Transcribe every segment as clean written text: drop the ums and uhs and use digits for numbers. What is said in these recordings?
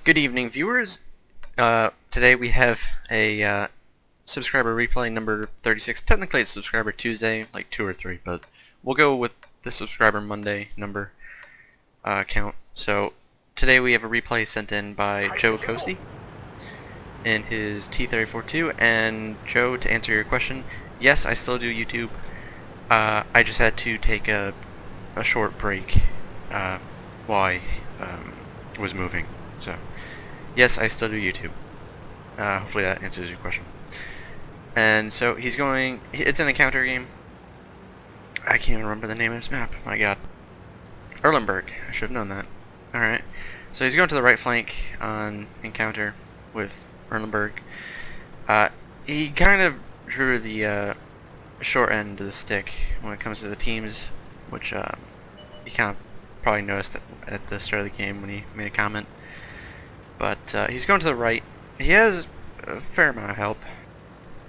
Good evening, viewers. Today we have a subscriber replay number 36. Technically it's subscriber Tuesday, like 2 or 3, but we'll go with the subscriber Monday number count. So today we have a replay sent in by JoeCoastie in his T-34-2. And Joe, to answer your question, yes, I still do YouTube. I just had to take a short break while I was moving. So, yes, I still do YouTube. Hopefully that answers your question. And so he's going. It's an encounter game. I can't even remember the name of this map. My God, Erlenberg. I should have known that. All right. So he's going to the right flank on encounter with Erlenberg. He kind of drew the short end of the stick when it comes to the teams, which he kind of probably noticed at the start of the game when he made a comment. But he's going to the right. He has a fair amount of help.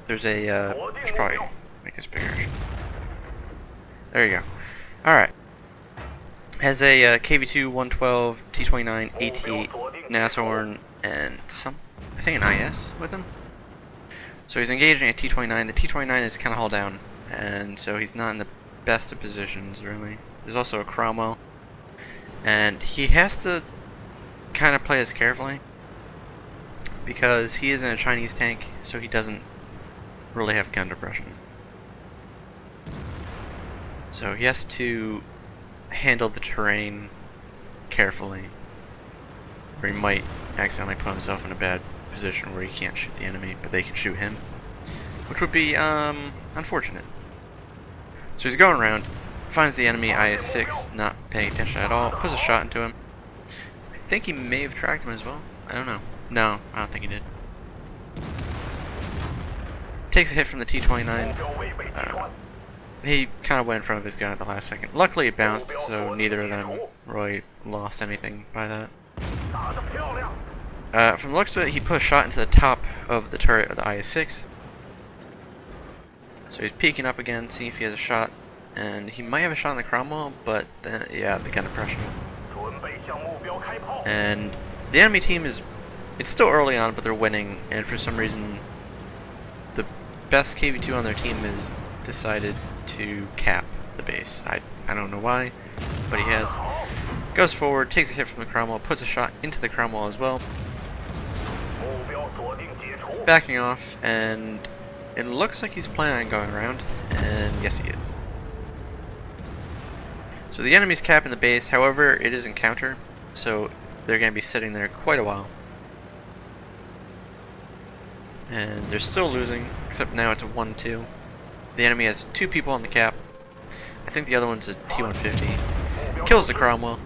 There's a I should probably make this bigger. There you go. Alright. Has a KV-2, 112, T-29, AT-8, Nashorn, and I think an IS with him. So he's engaging a T-29. The T-29 is kind of hauled down, and so he's not in the best of positions, really. There's also a Cromwell, and he has to kind of play this carefully because he is in a Chinese tank, so he doesn't really have gun depression. So he has to handle the terrain carefully, or he might accidentally put himself in a bad position where he can't shoot the enemy, but they can shoot him, which would be unfortunate. So he's going around, finds the enemy IS-6, not paying attention at all, puts a shot into him. I think he may have tracked him as well. I don't know. No, I don't think he did. Takes a hit from the T-29. He kind of went in front of his gun at the last second. Luckily it bounced, so neither of them really lost anything by that. From the looks of it, he put a shot into the top of the turret of the IS-6. So he's peeking up again, seeing if he has a shot. And he might have a shot on the Cromwell, but then, yeah, the gun depression. And the enemy team it's still early on, but they're winning, and for some reason the best KV-2 on their team has decided to cap the base. I don't know why, but he has. Goes forward, takes a hit from the Cromwell, puts a shot into the Cromwell as well. Backing off, and it looks like he's planning on going around, and yes he is. So the enemy's capping the base, however it is encounter, so they're going to be sitting there quite a while. And they're still losing, except now it's a 1-2. The enemy has 2 people on the cap. I think the other one's a T-150. Kills the Cromwell.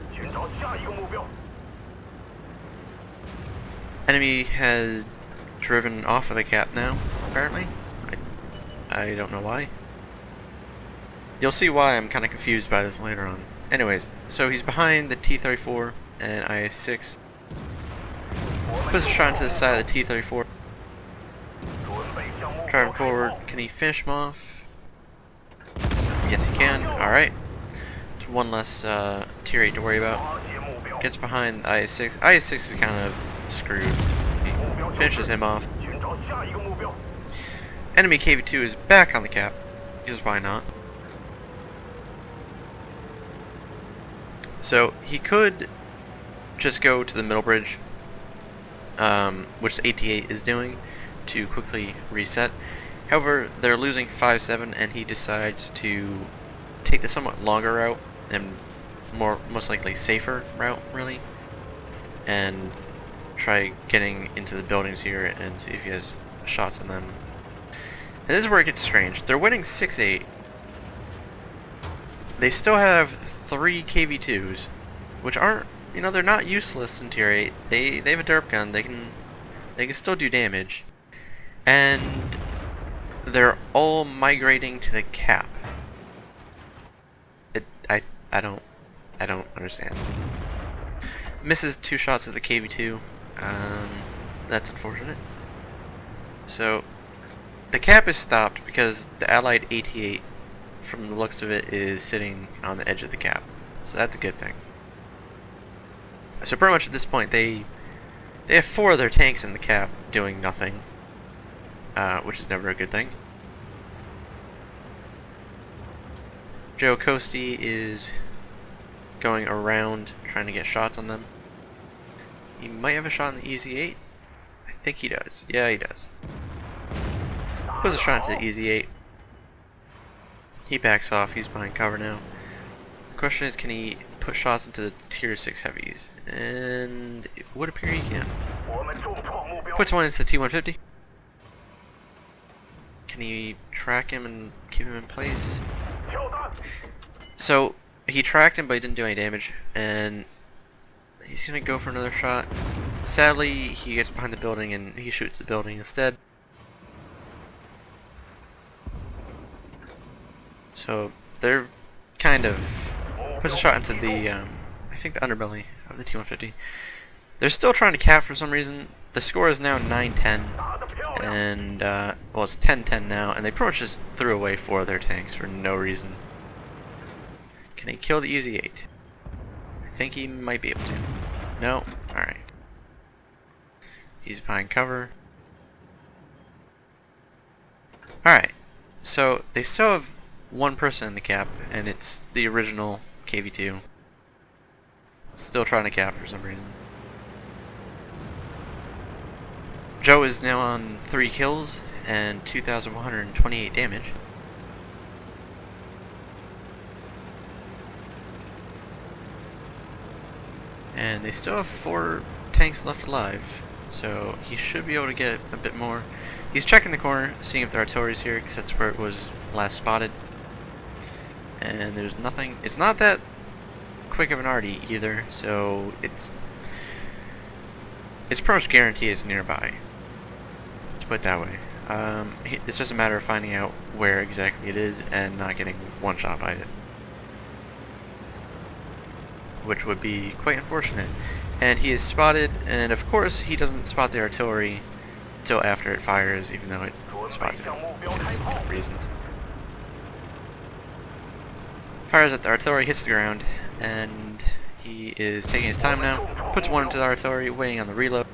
Enemy has driven off of the cap now, apparently. I don't know why. You'll see why I'm kind of confused by this later on. Anyways, so he's behind the T-34 and IS-6. Puts a shot into the side of the T-34. Driving forward, can he finish him off? Yes he can, alright. It's one less tier 8 to worry about. Gets behind the IS-6. IS-6 is kind of screwed. He finishes him off. Enemy KV-2 is back on the cap, because why not? So he could just go to the middle bridge, which the AT-8 is doing, to quickly reset. However, they're losing 5-7, and he decides to take the somewhat longer route and most likely safer route, really, and try getting into the buildings here and see if he has shots on them. And this is where it gets strange. They're winning 6-8. They still have 3 KV-2s, which aren't, they're not useless in tier 8. They have a derp gun. They can still do damage, and they're all migrating to the cap. I don't understand. Misses 2 shots at the KV-2. That's unfortunate. So the cap is stopped because the allied AT-8, from the looks of it, is sitting on the edge of the cap. So that's a good thing. So pretty much at this point they They have 4 of their tanks in the cap doing nothing, which is never a good thing. JoeCoastie is going around trying to get shots on them. He might have a shot on the EZ-8. I think he does. Yeah, he does. Puts a shot into the EZ-8. He backs off. He's behind cover now. The question is, can he put shots into the tier 6 heavies? And it would appear he can. Puts one into the T-150. Can he track him and keep him in place? So he tracked him, but he didn't do any damage, and he's gonna go for another shot. Sadly, he gets behind the building and he shoots the building instead. So they're kind of puts a shot into the I think the underbelly of the T-150. They're still trying to cap for some reason. The score is now 9-10, and well, it's 10-10 now, and they pretty much just threw away 4 of their tanks for no reason. Can he kill the EZ-8? I think he might be able to. No? Alright. He's behind cover. Alright, so they still have 1 person in the cap, and it's the original KV-2. Still trying to cap for some reason. Joe is now on 3 kills and 2,128 damage. And they still have 4 tanks left alive, so he should be able to get a bit more. He's checking the corner, seeing if the artillery's here, because that's where it was last spotted. And there's nothing. It's not that quick of an arty either, so it's pretty much guaranteed it's nearby. Let's put it that way. It's just a matter of finding out where exactly it is and not getting one shot by it, which would be quite unfortunate. And he is spotted, and of course he doesn't spot the artillery until after it fires, even though it spots it for reasons. Fires at the artillery, hits the ground, and he is taking his time now. Puts one into the artillery, waiting on the reload.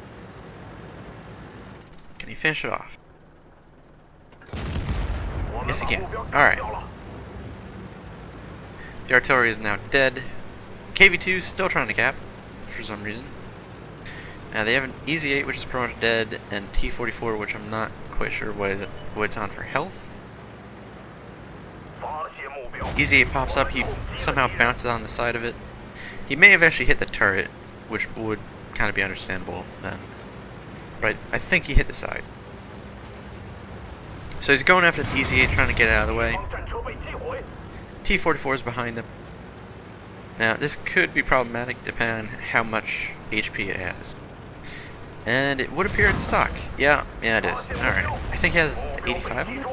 Can he finish it off? Yes, he can. Alright. The artillery is now dead. KV-2 still trying to cap for some reason. They have an EZ-8, which is pretty much dead, and T-34, which I'm not quite sure what it's on for health. EZ-8 pops up, he somehow bounces on the side of it. He may have actually hit the turret, which would kind of be understandable then. But I think he hit the side. So he's going after the EZ-8, trying to get out of the way. T-44 is behind him. Now, this could be problematic depending on how much HP it has. And it would appear it's stock. Yeah, it is. Alright. I think he has 85 on it?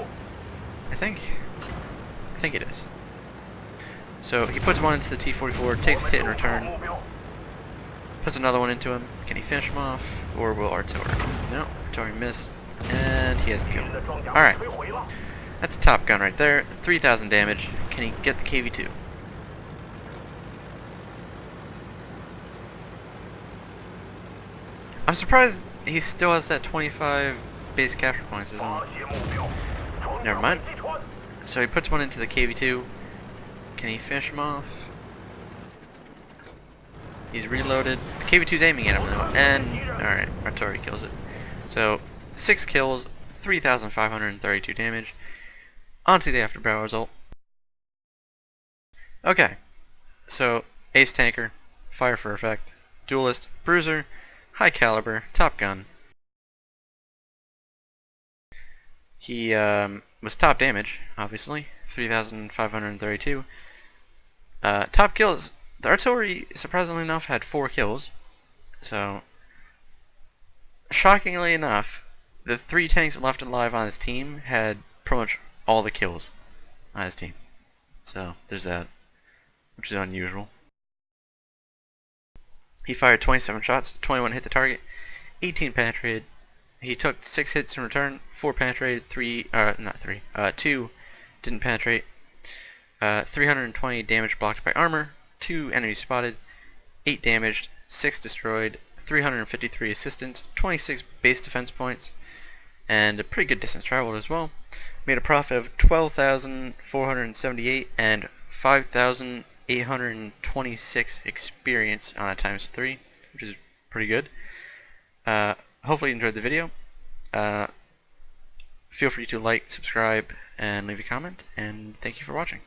I think it is. So he puts one into the T-44, takes a hit in return, puts another one into him. Can he finish him off, or will artillery? No, artillery missed, and he has a kill. Alright, that's a top gun right there. 3,000 damage. Can he get the KV-2? I'm surprised he still has that 25 base capture points as well. Never mind. So he puts one into the KV-2. Can he finish him off? He's reloaded. The KV-2's aiming at him though, and alright, artillery kills it. So 6 kills, 3,532 damage. On to the after battle result. Okay, so ace tanker, fire for effect, duelist, bruiser, high caliber, top gun. He was top damage, obviously, 3,532. Top kills, the artillery, surprisingly enough, had 4 kills. So, shockingly enough, the 3 tanks left alive on his team had pretty much all the kills on his team. So, there's that, which is unusual. He fired 27 shots, 21 hit the target, 18 penetrated. He took 6 hits in return, 4 penetrated, 2 didn't penetrate. 320 damage blocked by armor, 2 enemies spotted, 8 damaged, 6 destroyed, 353 assistance, 26 base defense points, and a pretty good distance traveled as well. Made a profit of 12,478 and 5,826 experience on a ×3, which is pretty good. Hopefully you enjoyed the video. Feel free to like, subscribe, and leave a comment, and thank you for watching.